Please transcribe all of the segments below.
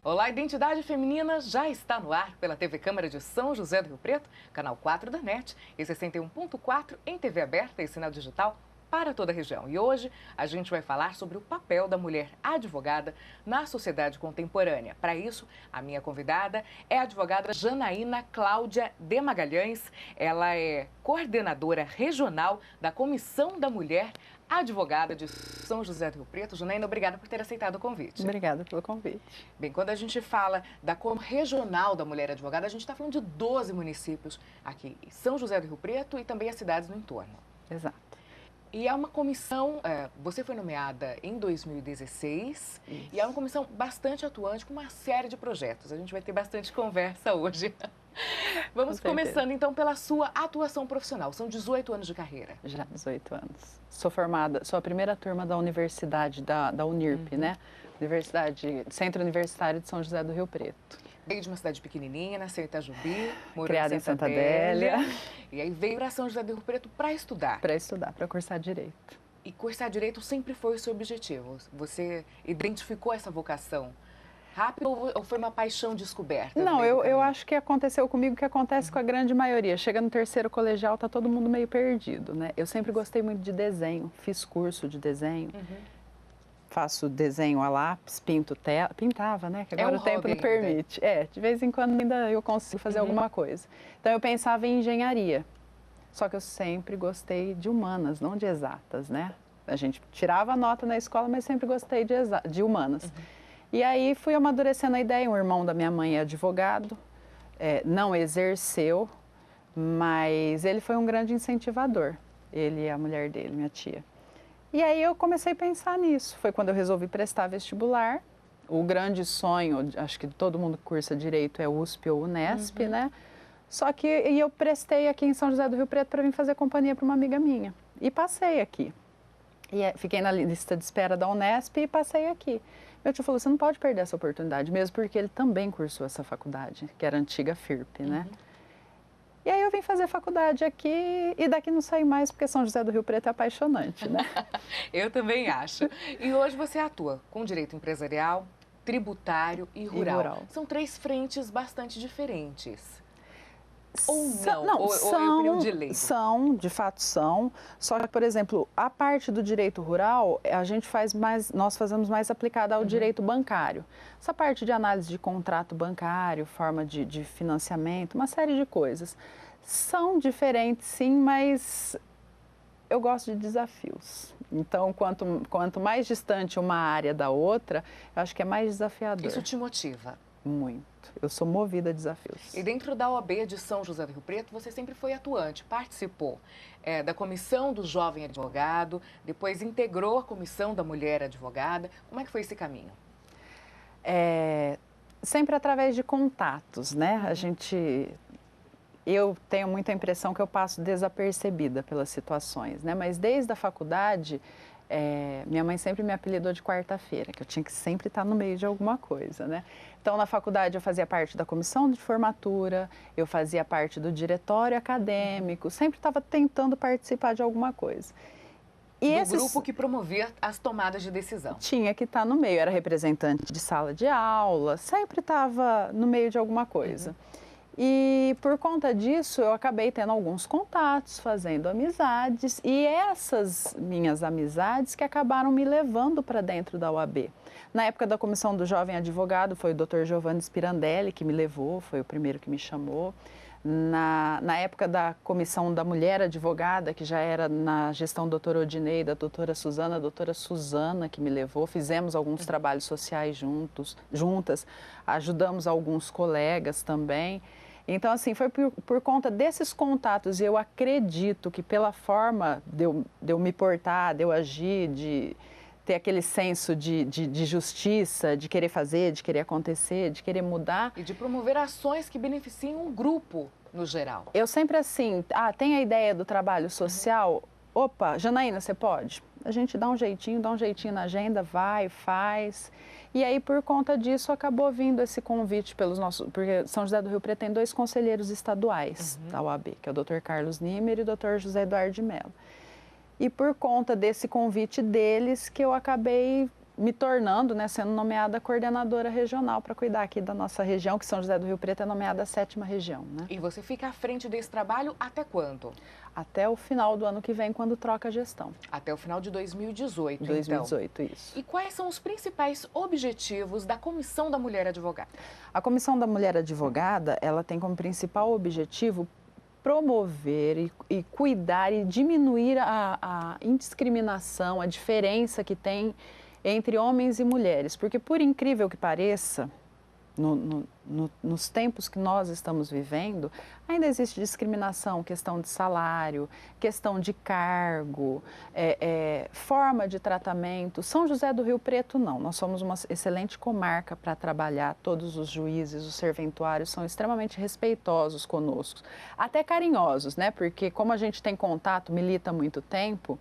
Olá, Identidade Feminina já está no ar pela TV Câmara de São José do Rio Preto, canal 4 da NET e 61.4 em TV aberta e sinal digital para toda a região. E hoje a gente vai falar sobre o papel da mulher advogada na sociedade contemporânea. Para isso, a minha convidada é a advogada Janaína Cláudia de Magalhães. Ela é coordenadora regional da Comissão da Mulher Advogada de São José do Rio Preto. Janaína, obrigada por ter aceitado o convite. Obrigada pelo convite. Bem, quando a gente fala da Comissão Regional da Mulher Advogada, a gente está falando de 12 municípios aqui em São José do Rio Preto e também as cidades no entorno. Exato. E é uma comissão, você foi nomeada em 2016, Isso. e é uma comissão bastante atuante com uma série de projetos. A gente vai ter bastante conversa hoje. Vamos começando então pela sua atuação profissional. São 18 anos de carreira. Já 18 anos. Sou formada, sou a primeira turma da universidade, da Unirp, né? Centro Universitário de São José do Rio Preto. Veio de uma cidade pequenininha, nasceu em Itajubi, morou Criada em em Santa Adélia. E aí veio para São José do Rio Preto para estudar. Para estudar, para cursar Direito. E cursar Direito sempre foi o seu objetivo? Você identificou essa vocação rápido ou foi uma paixão descoberta? Não, eu acho que aconteceu comigo o que acontece com a grande maioria. Chega no terceiro colegial, tá todo mundo meio perdido, né? Eu sempre gostei muito de desenho, fiz curso de desenho. Faço desenho a lápis, pinto tela, pintava, né? Que agora o tempo não permite. De vez em quando ainda eu consigo fazer alguma coisa. Então eu pensava em engenharia. Só que eu sempre gostei de humanas, não de exatas, né? A gente tirava a nota na escola, mas sempre gostei de humanas. E aí fui amadurecendo a ideia. Um irmão da minha mãe é advogado, não exerceu, mas ele foi um grande incentivador. Ele e a mulher dele, minha tia. E aí eu comecei a pensar nisso. Foi quando eu resolvi prestar vestibular. O grande sonho, acho que todo mundo que cursa Direito é USP ou Unesp, né? Só que eu prestei aqui em São José do Rio Preto para vir fazer companhia para uma amiga minha. E passei aqui. E fiquei na lista de espera da Unesp e passei aqui. Meu tio falou, você não pode perder essa oportunidade, mesmo porque ele também cursou essa faculdade, que era a antiga FIRP, né? E aí eu vim fazer faculdade aqui e daqui não saí mais, porque São José do Rio Preto é apaixonante, né? Eu também acho. E hoje você atua com direito empresarial, tributário e rural. São três frentes bastante diferentes. Ou não? Não, ou é opinião de leigo? São, de fato são. Só que, por exemplo, a parte do direito rural, nós fazemos mais aplicada ao direito bancário. Essa parte de análise de contrato bancário, forma de financiamento, uma série de coisas. São diferentes, sim, mas eu gosto de desafios. Então, quanto mais distante uma área da outra, eu acho que é mais desafiador. Isso te motiva? Muito. Eu sou movida a desafios. E dentro da OAB de São José do Rio Preto, você sempre foi atuante, participou da Comissão do Jovem Advogado, depois integrou a Comissão da Mulher Advogada. Como é que foi esse caminho? Sempre através de contatos, né? Eu tenho muita impressão que eu passo desapercebida pelas situações, né? Mas desde a faculdade, minha mãe sempre me apelidou de quarta-feira, que eu tinha que sempre estar no meio de alguma coisa, né? Então, na faculdade, eu fazia parte da comissão de formatura, eu fazia parte do diretório acadêmico, sempre estava tentando participar de alguma coisa. E do grupo que promovia as tomadas de decisão. Tinha que estar no meio, era representante de sala de aula, sempre estava no meio de alguma coisa. E por conta disso, eu acabei tendo alguns contatos, fazendo amizades, e essas minhas amizades que acabaram me levando para dentro da OAB. Na época da Comissão do Jovem Advogado, foi o Dr. Giovanni Spirandelli que me levou, foi o primeiro que me chamou. Na época da Comissão da Mulher Advogada, que já era na gestão do doutor Odinei, da doutora Suzana que me levou, fizemos alguns trabalhos sociais juntas, ajudamos alguns colegas também. Então, assim, foi por conta desses contatos, e eu acredito que pela forma de eu me portar, de eu agir, de ter aquele senso de justiça, de querer fazer, de querer acontecer, de querer mudar. E de promover ações que beneficiam um grupo no geral. Eu sempre assim, tem a ideia do trabalho social, opa, Janaína, você pode? A gente dá um jeitinho na agenda, vai, faz. E aí, por conta disso, acabou vindo esse convite porque São José do Rio Preto tem 2 conselheiros estaduais da OAB, que é o Dr. Carlos Nimer e o Dr. José Eduardo de Mello. E por conta desse convite deles que eu acabei me tornando, né, sendo nomeada coordenadora regional para cuidar aqui da nossa região, que São José do Rio Preto é nomeada a 7ª região, né? E você fica à frente desse trabalho até quando? Até o final do ano que vem, quando troca a gestão. Até o final de 2018, 2018, então. isso. E quais são os principais objetivos da Comissão da Mulher Advogada? A Comissão da Mulher Advogada, ela tem como principal objetivo promover e cuidar e diminuir a indiscriminação, a diferença que tem entre homens e mulheres. Porque, por incrível que pareça, nos tempos que nós estamos vivendo, ainda existe discriminação, questão de salário, questão de cargo, forma de tratamento. São José do Rio Preto, não. Nós somos uma excelente comarca para trabalhar. Todos os juízes, os serventuários são extremamente respeitosos conosco. Até carinhosos, né? Porque como a gente tem contato, milita há muito tempo,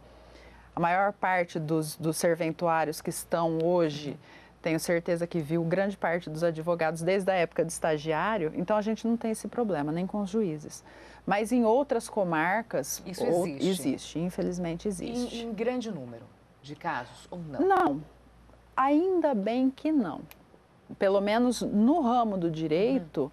a maior parte dos serventuários que estão hoje... Tenho certeza que viu grande parte dos advogados desde a época de estagiário, então a gente não tem esse problema, nem com os juízes. Mas em outras comarcas... Isso existe? Existe, infelizmente existe. Em grande número de casos ou não? Não, ainda bem que não. Pelo menos no ramo do direito,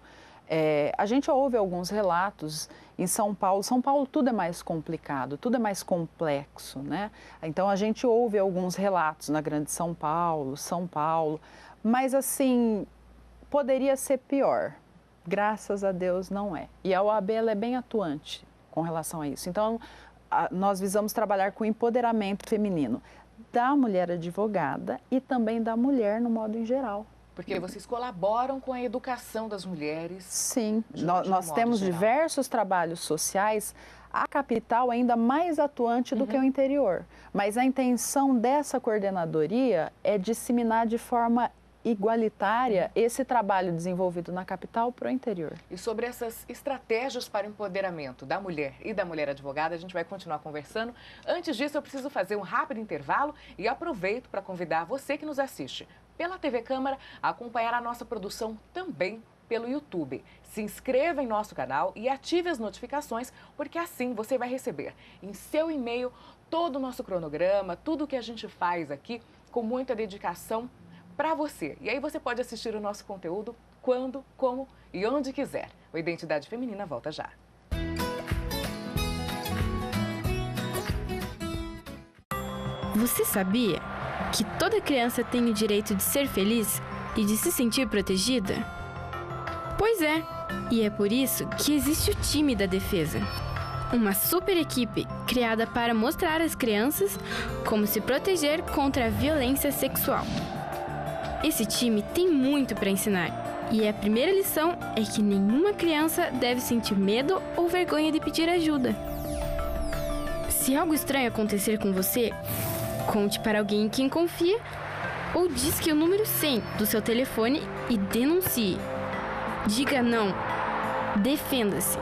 a gente ouve alguns relatos em São Paulo. São Paulo tudo é mais complicado, tudo é mais complexo, né? Então a gente ouve alguns relatos na Grande São Paulo, mas assim, poderia ser pior. Graças a Deus não é. E a OAB ela é bem atuante com relação a isso. Então, nós visamos trabalhar com o empoderamento feminino da mulher advogada e também da mulher no modo em geral. Porque vocês colaboram com a educação das mulheres. Sim, nós temos diversos trabalhos sociais, a capital ainda mais atuante do que o interior. Mas a intenção dessa coordenadoria é disseminar de forma igualitária esse trabalho desenvolvido na capital para o interior. E sobre essas estratégias para o empoderamento da mulher e da mulher advogada, a gente vai continuar conversando. Antes disso, eu preciso fazer um rápido intervalo e aproveito para convidar você que nos assiste pela TV Câmara a acompanhar a nossa produção também pelo YouTube. Se inscreva em nosso canal e ative as notificações, porque assim você vai receber em seu e-mail todo o nosso cronograma, tudo o que a gente faz aqui com muita dedicação para você. E aí você pode assistir o nosso conteúdo quando, como e onde quiser. O Identidade Feminina volta já. Você sabia que toda criança tem o direito de ser feliz e de se sentir protegida? Pois é, e é por isso que existe o Time da Defesa. Uma super equipe criada para mostrar às crianças como se proteger contra a violência sexual. Esse time tem muito para ensinar, e a primeira lição é que nenhuma criança deve sentir medo ou vergonha de pedir ajuda. Se algo estranho acontecer com você, conte para alguém em quem confia ou disque o número 100 do seu telefone e denuncie. Diga não. Defenda-se.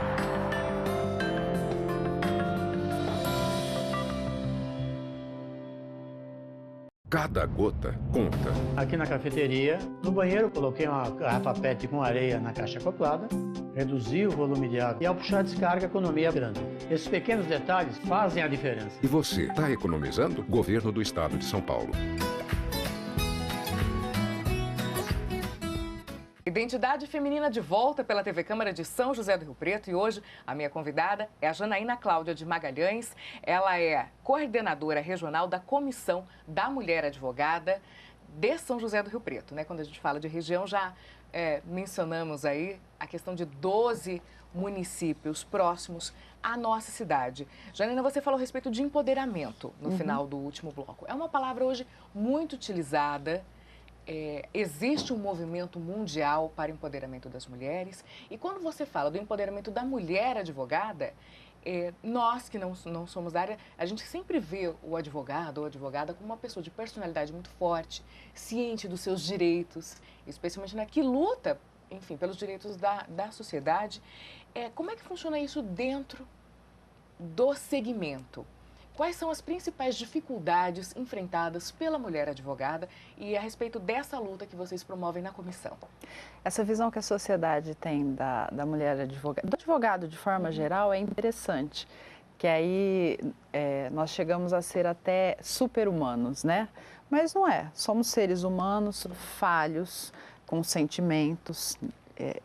Cada gota conta. Aqui na cafeteria, no banheiro, coloquei uma garrafa PET com areia na caixa acoplada, reduzi o volume de água e ao puxar a descarga, a economia é grande. Esses pequenos detalhes fazem a diferença. E você, está economizando? Governo do Estado de São Paulo. Identidade Feminina de volta pela TV Câmara de São José do Rio Preto e hoje a minha convidada é a Janaína Cláudia de Magalhães. Ela é coordenadora regional da Comissão da Mulher Advogada de São José do Rio Preto, né? Quando a gente fala de região, já mencionamos aí a questão de 12 municípios próximos à nossa cidade. Janaína, você falou a respeito de empoderamento no final do último bloco. É uma palavra hoje muito utilizada. Existe um movimento mundial para o empoderamento das mulheres e quando você fala do empoderamento da mulher advogada, nós que não somos da área, a gente sempre vê o advogado ou advogada como uma pessoa de personalidade muito forte, ciente dos seus direitos, especialmente que luta, enfim, pelos direitos da sociedade. Como é que funciona isso dentro do segmento? Quais são as principais dificuldades enfrentadas pela mulher advogada e a respeito dessa luta que vocês promovem na comissão? Essa visão que a sociedade tem da mulher advogada, do advogado de forma geral, é interessante. Que aí nós chegamos a ser até super-humanos, né? mas não é. Somos seres humanos falhos, com sentimentos,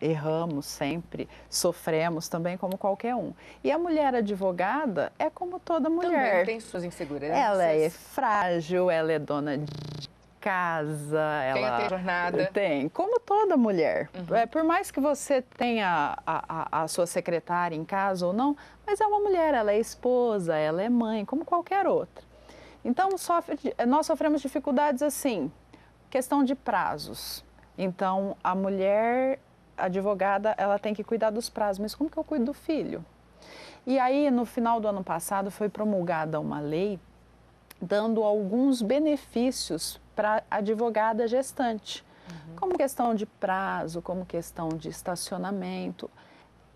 erramos sempre, sofremos também como qualquer um. E a mulher advogada é como toda mulher. Também tem suas inseguranças. Ela é frágil, ela é dona de casa, ela tem jornada. Tem, como toda mulher. Por mais que você tenha a sua secretária em casa ou não, mas é uma mulher, ela é esposa, ela é mãe, como qualquer outra. Então, nós sofremos dificuldades assim, questão de prazos. Então, a mulher advogada, ela tem que cuidar dos prazos, mas como que eu cuido do filho? E aí, no final do ano passado, foi promulgada uma lei dando alguns benefícios para a advogada gestante, como questão de prazo, como questão de estacionamento.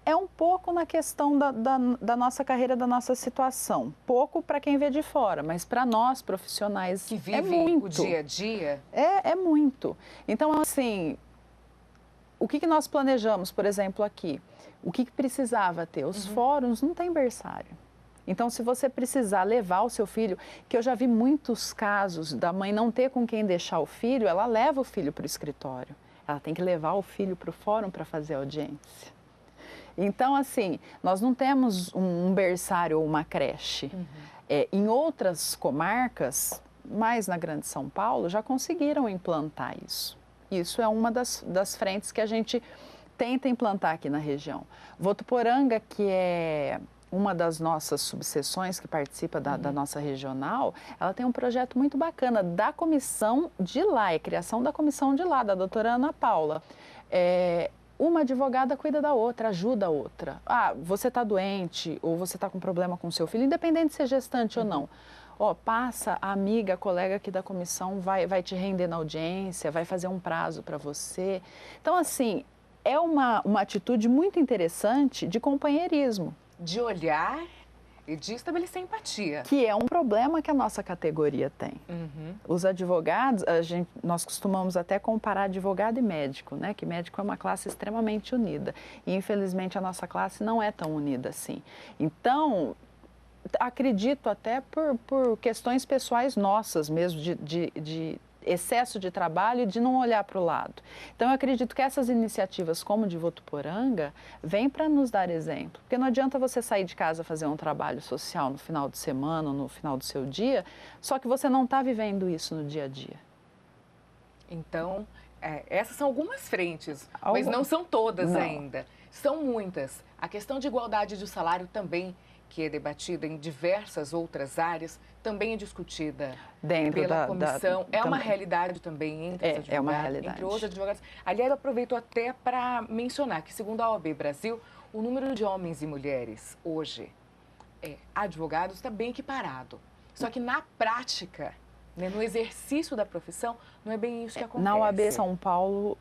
É um pouco na questão da nossa carreira, da nossa situação. Pouco para quem vê de fora, mas para nós, profissionais, que é vivem muito. O dia a dia. É muito. Então, assim, o que nós planejamos, por exemplo, aqui? O que precisava ter? Os fóruns não tem berçário. Então, se você precisar levar o seu filho, que eu já vi muitos casos da mãe não ter com quem deixar o filho, ela leva o filho para o escritório. Ela tem que levar o filho para o fórum para fazer audiência. Então, assim, nós não temos um berçário ou uma creche. Em outras comarcas, mais na Grande São Paulo, já conseguiram implantar isso. Isso é uma das frentes que a gente tenta implantar aqui na região. Votuporanga, que é uma das nossas subseções que participa da nossa regional, ela tem um projeto muito bacana da comissão de lá, criação da comissão de lá, da doutora Ana Paula. Uma advogada cuida da outra, ajuda a outra. Você está doente ou você está com problema com o seu filho, independente de ser gestante ou não. Passa a amiga, a colega aqui da comissão, vai te render na audiência, vai fazer um prazo para você. Então, assim, é uma atitude muito interessante de companheirismo. De olhar e de estabelecer empatia. Que é um problema que a nossa categoria tem. Os advogados, nós costumamos até comparar advogado e médico, né? Que médico é uma classe extremamente unida. E, infelizmente, a nossa classe não é tão unida assim. Então, acredito até por questões pessoais nossas mesmo, de excesso de trabalho e de não olhar para o lado. Então, eu acredito que essas iniciativas como de Votuporanga vêm para nos dar exemplo. Porque não adianta você sair de casa fazer um trabalho social no final de semana ou no final do seu dia, só que você não está vivendo isso no dia a dia. Então, essas são algumas frentes, mas não são todas ainda. São muitas. A questão de igualdade de salário também, que é debatida em diversas outras áreas, também é discutida pela comissão. É uma realidade também entre os advogados, uma realidade. Entre os advogados. Aliás, eu aproveito até para mencionar que, segundo a OAB Brasil, o número de homens e mulheres hoje, advogados, está bem equiparado. Só que na prática, né, no exercício da profissão, não é bem isso que acontece. Na OAB São Paulo,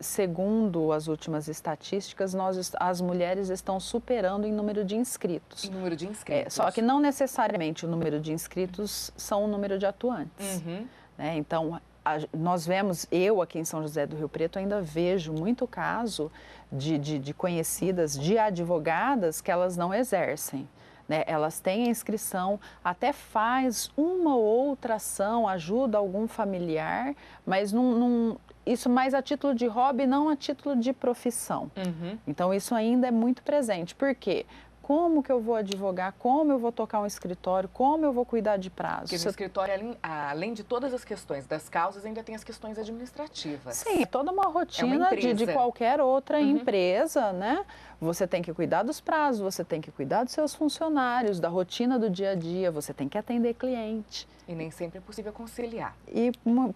segundo as últimas estatísticas, as mulheres estão superando em número de inscritos. Em número de inscritos. Só que não necessariamente o número de inscritos são o número de atuantes. Né? Então, nós vemos, eu aqui em São José do Rio Preto ainda vejo muito caso de conhecidas, de advogadas que elas não exercem. Né? Elas têm a inscrição, até faz uma ou outra ação, ajuda algum familiar, mas isso mais a título de hobby, não a título de profissão. Então, isso ainda é muito presente. Por quê? Como que eu vou advogar? Como eu vou tocar um escritório? Como eu vou cuidar de prazos? Porque no escritório, além de todas as questões das causas, ainda tem as questões administrativas. Sim, toda uma rotina de qualquer outra empresa, né? Você tem que cuidar dos prazos, você tem que cuidar dos seus funcionários, da rotina do dia a dia, você tem que atender cliente. E nem sempre é possível conciliar. E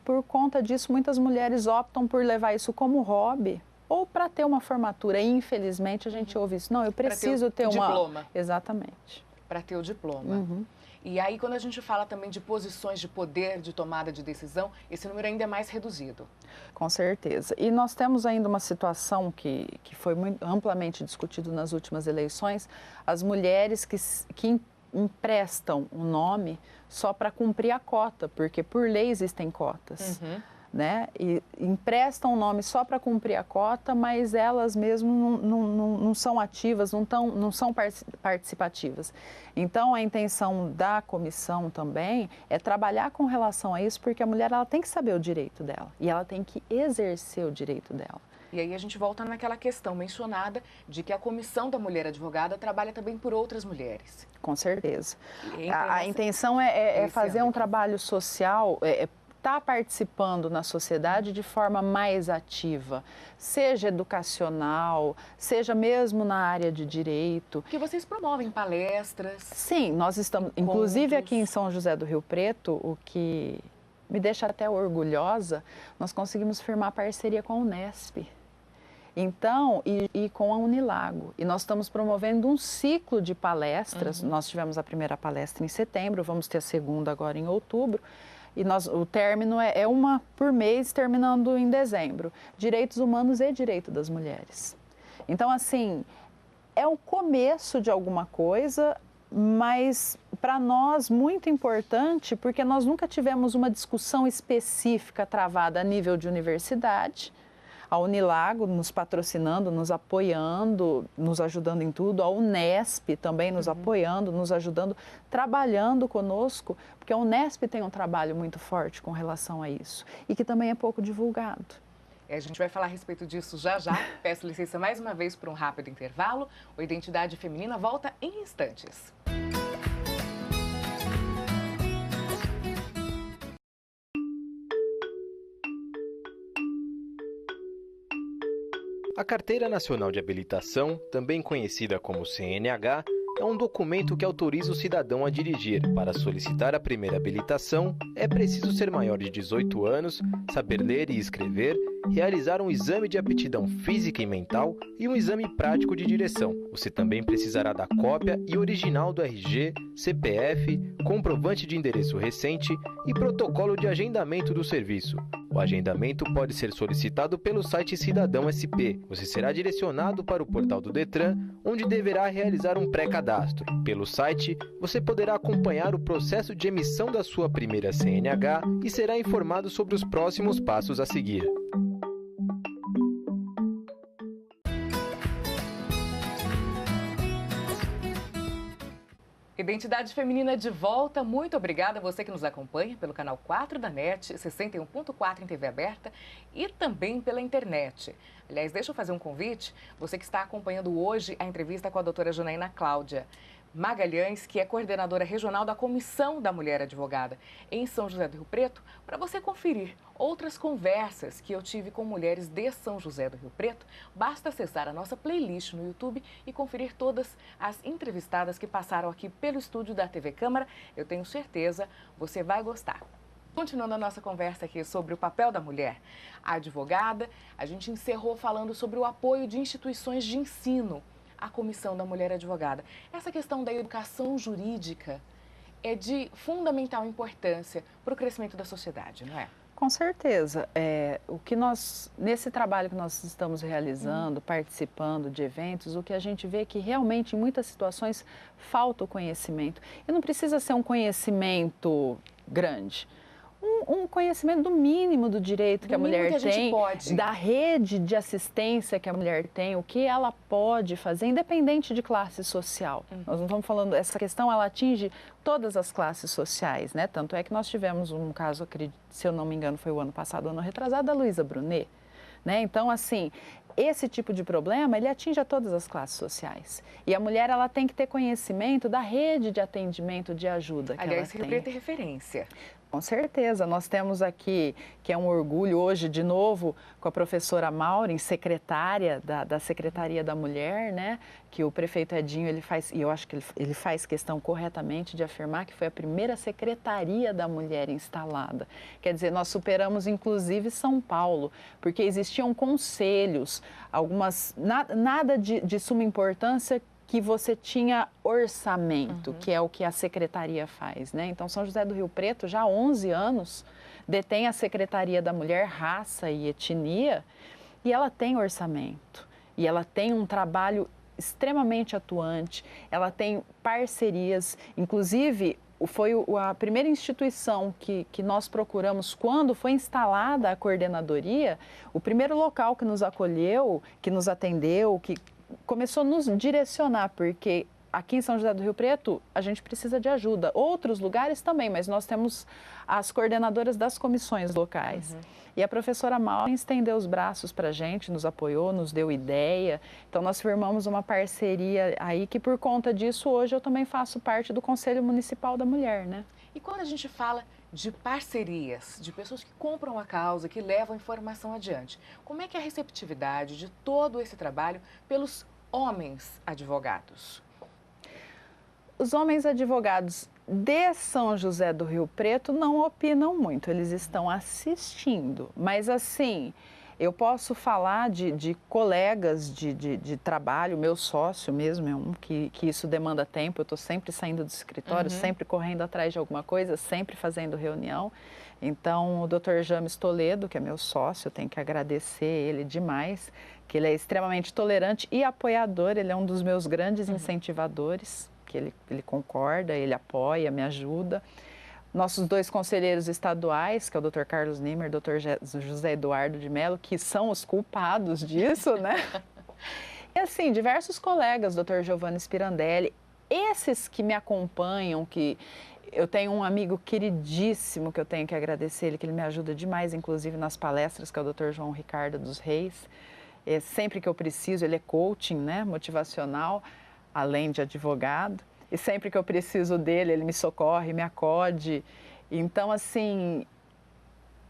por conta disso, muitas mulheres optam por levar isso como hobby ou para ter uma formatura. E, infelizmente, a gente ouve isso. Não, eu preciso ter uma... diploma. Exatamente. Para ter o diploma. E aí, quando a gente fala também de posições de poder, de tomada de decisão, esse número ainda é mais reduzido. Com certeza. E nós temos ainda uma situação que foi muito amplamente discutido nas últimas eleições, as mulheres que emprestam o nome só para cumprir a cota, porque por lei existem cotas. né? E emprestam o nome só para cumprir a cota, mas elas mesmo não são ativas, não são participativas. Então, a intenção da comissão também é trabalhar com relação a isso, porque a mulher ela tem que saber o direito dela e ela tem que exercer o direito dela. E aí a gente volta naquela questão mencionada de que a Comissão da Mulher Advogada trabalha também por outras mulheres. Com certeza. A intenção é fazer um trabalho social, estar participando na sociedade de forma mais ativa, seja educacional, seja mesmo na área de direito. Que vocês promovem palestras. Sim, nós estamos, inclusive aqui em São José do Rio Preto, o que me deixa até orgulhosa, nós conseguimos firmar parceria com a Unesp. Então, e com a Unilago. E nós estamos promovendo um ciclo de palestras. Nós tivemos a primeira palestra em setembro, vamos ter a segunda agora em outubro. E o término é uma por mês, terminando em dezembro. Direitos humanos e direito das mulheres. Então, assim, é o começo de alguma coisa, mas para nós muito importante, porque nós nunca tivemos uma discussão específica travada a nível de universidade. A Unilago nos patrocinando, nos apoiando, nos ajudando em tudo. A Unesp também nos apoiando, nos ajudando, trabalhando conosco, porque a Unesp tem um trabalho muito forte com relação a isso e que também é pouco divulgado. A gente vai falar a respeito disso já já. Peço licença mais uma vez para um rápido intervalo. O Identidade Feminina volta em instantes. A Carteira Nacional de Habilitação, também conhecida como CNH, é um documento que autoriza o cidadão a dirigir. Para solicitar a primeira habilitação, é preciso ser maior de 18 anos, saber ler e escrever, realizar um exame de aptidão física e mental e um exame prático de direção. Você também precisará da cópia e original do RG, CPF, comprovante de endereço recente e protocolo de agendamento do serviço. O agendamento pode ser solicitado pelo site Cidadão SP. Você será direcionado para o portal do Detran, onde deverá realizar um pré-cadastro. Pelo site, você poderá acompanhar o processo de emissão da sua primeira CNH e será informado sobre os próximos passos a seguir. Identidade Feminina de volta. Muito obrigada a você que nos acompanha pelo canal 4 da NET, 61.4 em TV aberta e também pela internet. Aliás, deixa eu fazer um convite. Você que está acompanhando hoje a entrevista com a doutora Janaína Cláudia Magalhães, que é coordenadora regional da Comissão da Mulher Advogada em São José do Rio Preto, para você conferir outras conversas que eu tive com mulheres de São José do Rio Preto. Basta acessar a nossa playlist no YouTube e conferir todas as entrevistadas que passaram aqui pelo estúdio da TV Câmara. Eu tenho certeza você vai gostar. Continuando a nossa conversa aqui sobre o papel da mulher advogada, a gente encerrou falando sobre o apoio de instituições de ensino à Comissão da Mulher Advogada. Essa questão da educação jurídica é de fundamental importância para o crescimento da sociedade, não é? Com certeza. O que nesse trabalho que nós estamos realizando, participando de eventos, o que a gente vê é que realmente em muitas situações falta o conhecimento. E não precisa ser um conhecimento grande. Um conhecimento do mínimo do direito que a mulher tem, da rede de assistência que a mulher tem, o que ela pode fazer, independente de classe social. Nós não estamos falando, essa questão ela atinge todas as classes sociais, né? Tanto é que nós tivemos um caso, se eu não me engano, foi o ano passado, o ano retrasado, da Luísa Brunet, né? Então, assim, esse tipo de problema, ele atinge a todas as classes sociais. E a mulher, ela tem que ter conhecimento da rede de atendimento, de ajuda que ela tem. Aliás, Rio Preto é referência. Com certeza, nós temos aqui, que é um orgulho hoje, de novo, com a professora Maureen, secretária da Secretaria da Mulher, né? Que o prefeito Edinho, ele faz, e eu acho que ele faz questão corretamente de afirmar que foi a primeira Secretaria da Mulher instalada. Quer dizer, nós superamos inclusive São Paulo, porque existiam conselhos, nada de suma importância, que você tinha orçamento, que é o que a Secretaria faz, né? Então, São José do Rio Preto, já há 11 anos, detém a Secretaria da Mulher, Raça e Etnia, e ela tem orçamento, e ela tem um trabalho extremamente atuante, ela tem parcerias, inclusive foi a primeira instituição que nós procuramos quando foi instalada a coordenadoria, o primeiro local que nos acolheu, que nos atendeu, que começou a nos direcionar, porque aqui em São José do Rio Preto a gente precisa de ajuda. Outros lugares também, mas nós temos as coordenadoras das comissões locais. E a professora Maureen estendeu os braços para a gente, nos apoiou, nos deu ideia. Então, nós firmamos uma parceria aí que, por conta disso, hoje eu também faço parte do Conselho Municipal da Mulher, né? E quando a gente fala de parcerias, de pessoas que compram a causa, que levam a informação adiante, como é que é a receptividade de todo esse trabalho pelos homens advogados? Os homens advogados de São José do Rio Preto não opinam muito, eles estão assistindo. Mas, assim, eu posso falar de colegas de trabalho, meu sócio mesmo é um que isso demanda tempo, eu estou sempre saindo do escritório, sempre correndo atrás de alguma coisa, sempre fazendo reunião. Então, o Dr. James Toledo, que é meu sócio, eu tenho que agradecer ele demais, que ele é extremamente tolerante e apoiador, ele é um dos meus grandes incentivadores, que ele concorda, ele apoia, me ajuda. Nossos 2 conselheiros estaduais, que é o Dr. Carlos Nimer e o Dr. José Eduardo de Mello, que são os culpados disso, né? E assim, diversos colegas, Dr. Giovanni Spirandelli, esses que me acompanham, que eu tenho um amigo queridíssimo que eu tenho que agradecer, ele que ele me ajuda demais, inclusive nas palestras, que é o Dr. João Ricardo dos Reis. Sempre que eu preciso, ele é coaching, né, motivacional, além de advogado, e sempre que eu preciso dele, ele me socorre, me acode. Então, assim,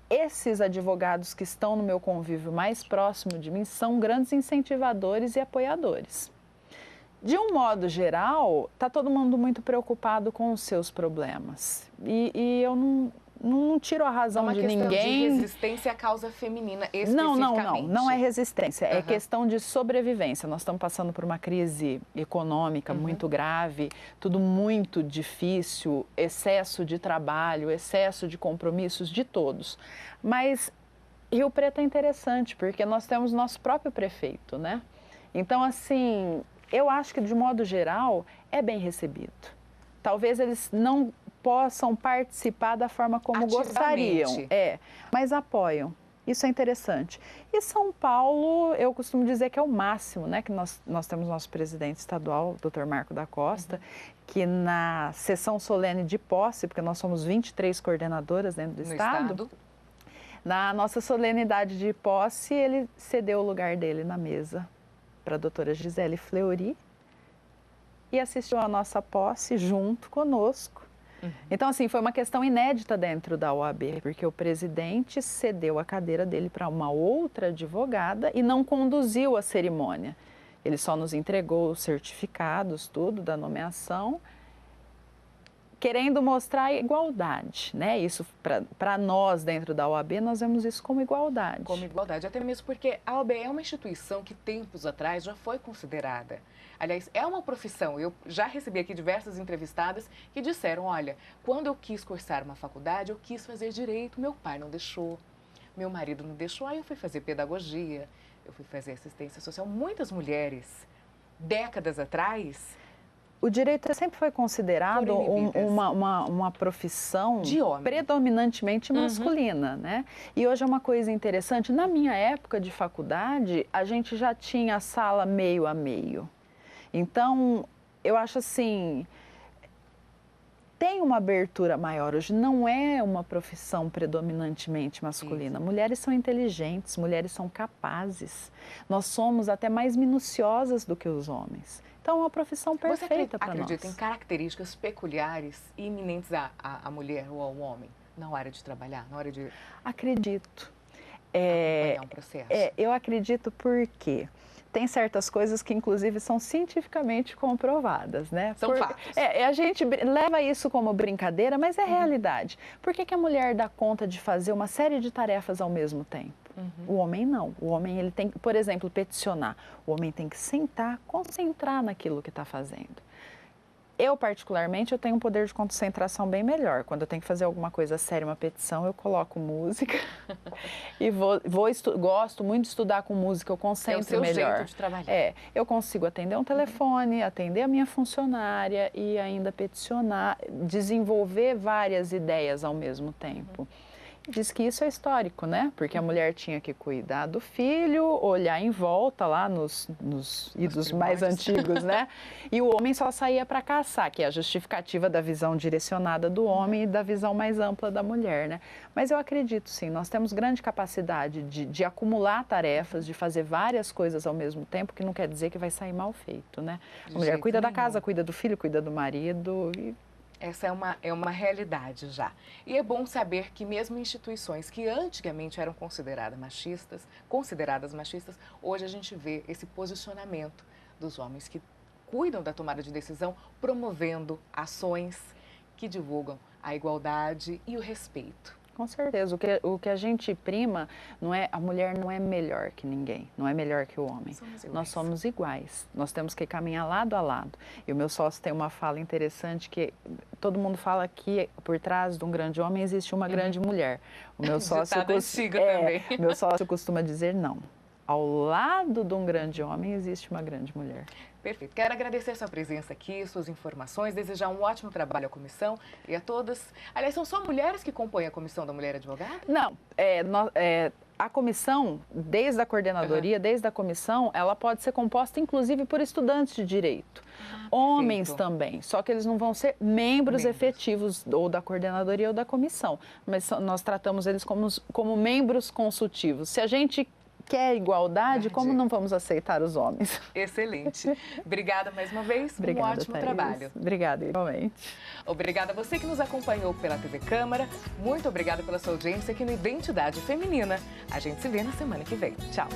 esses advogados que estão no meu convívio mais próximo de mim são grandes incentivadores e apoiadores. De um modo geral, está todo mundo muito preocupado com os seus problemas. E eu não tiro a razão de ninguém. É uma questão de resistência à causa feminina, especificamente. Não é resistência, é questão de sobrevivência. Nós estamos passando por uma crise econômica muito grave, tudo muito difícil, excesso de trabalho, excesso de compromissos de todos. Mas Rio Preto é interessante, porque nós temos nosso próprio prefeito, né? Então, assim, eu acho que, de modo geral, é bem recebido. Talvez eles não possam participar da forma como gostariam, mas apoiam. Isso é interessante. E São Paulo, eu costumo dizer que é o máximo, né? Que nós temos nosso presidente estadual, Dr. Marco da Costa, que na sessão solene de posse, porque nós somos 23 coordenadoras dentro do Estado, na nossa solenidade de posse, ele cedeu o lugar dele na mesa para a doutora Gisele Fleury e assistiu à nossa posse junto conosco. Então, assim, foi uma questão inédita dentro da OAB, porque o presidente cedeu a cadeira dele para uma outra advogada e não conduziu a cerimônia. Ele só nos entregou os certificados, tudo, da nomeação, querendo mostrar a igualdade, né? Isso, para nós, dentro da OAB, nós vemos isso como igualdade. Como igualdade, até mesmo porque a OAB é uma instituição que tempos atrás já foi considerada. Aliás, é uma profissão. Eu já recebi aqui diversas entrevistadas que disseram, olha, quando eu quis cursar uma faculdade, eu quis fazer direito, meu pai não deixou, meu marido não deixou, aí eu fui fazer pedagogia, eu fui fazer assistência social. Muitas mulheres, décadas atrás... O direito sempre foi considerado uma profissão predominantemente masculina, né? E hoje é uma coisa interessante, na minha época de faculdade, a gente já tinha a sala meio a meio. Então, eu acho assim, tem uma abertura maior. Hoje não é uma profissão predominantemente masculina. Mulheres são inteligentes, mulheres são capazes. Nós somos até mais minuciosas do que os homens. Então, é uma profissão perfeita para nós. Você acredita em características peculiares e iminentes à mulher ou ao homem na hora de trabalhar, na hora de... Acredito. Acompanhar um processo? Eu acredito porque tem certas coisas que, inclusive, são cientificamente comprovadas, né? São fatos. A gente leva isso como brincadeira, mas é realidade. Por que a mulher dá conta de fazer uma série de tarefas ao mesmo tempo? O homem não. O homem, ele tem, por exemplo, peticionar. O homem tem que sentar, concentrar naquilo que está fazendo. Eu, particularmente, eu tenho um poder de concentração bem melhor. Quando eu tenho que fazer alguma coisa séria, uma petição, eu coloco música e gosto muito de estudar com música, eu concentro melhor. É o seu melhor. jeito de trabalhar. Eu consigo atender um telefone, atender a minha funcionária e ainda peticionar, desenvolver várias ideias ao mesmo tempo. Diz que isso é histórico, né? Porque a mulher tinha que cuidar do filho, olhar em volta lá nos idos mais antigos, né? E o homem só saía para caçar, que é a justificativa da visão direcionada do homem e da visão mais ampla da mulher, né? Mas eu acredito, sim, nós temos grande capacidade de acumular tarefas, de fazer várias coisas ao mesmo tempo, que não quer dizer que vai sair mal feito, né? A mulher cuida da casa, cuida do filho, cuida do marido e... Essa é uma realidade já. E é bom saber que mesmo instituições que antigamente eram consideradas machistas, hoje a gente vê esse posicionamento dos homens que cuidam da tomada de decisão, promovendo ações que divulgam a igualdade e o respeito. Com certeza. O que a gente prima, a mulher não é melhor que ninguém, não é melhor que o homem. Nós somos iguais. Nós temos que caminhar lado a lado. E o meu sócio tem uma fala interessante que todo mundo fala que por trás de um grande homem existe uma grande mulher. O meu sócio, meu sócio costuma dizer não. Ao lado de um grande homem existe uma grande mulher. Perfeito. Quero agradecer sua presença aqui, suas informações, desejar um ótimo trabalho à comissão e a todas. Aliás, são só mulheres que compõem a Comissão da Mulher Advogada? Não, a comissão, desde a coordenadoria, desde a comissão, ela pode ser composta inclusive por estudantes de direito. Homens também, só que eles não vão ser membros efetivos ou da coordenadoria ou da comissão, mas nós tratamos eles como membros consultivos. Se a gente quer igualdade, como não vamos aceitar os homens? Excelente. Obrigada mais uma vez. Obrigada, um ótimo trabalho. Obrigada, igualmente. Obrigada a você que nos acompanhou pela TV Câmara. Muito obrigada pela sua audiência aqui no Identidade Feminina. A gente se vê na semana que vem. Tchau.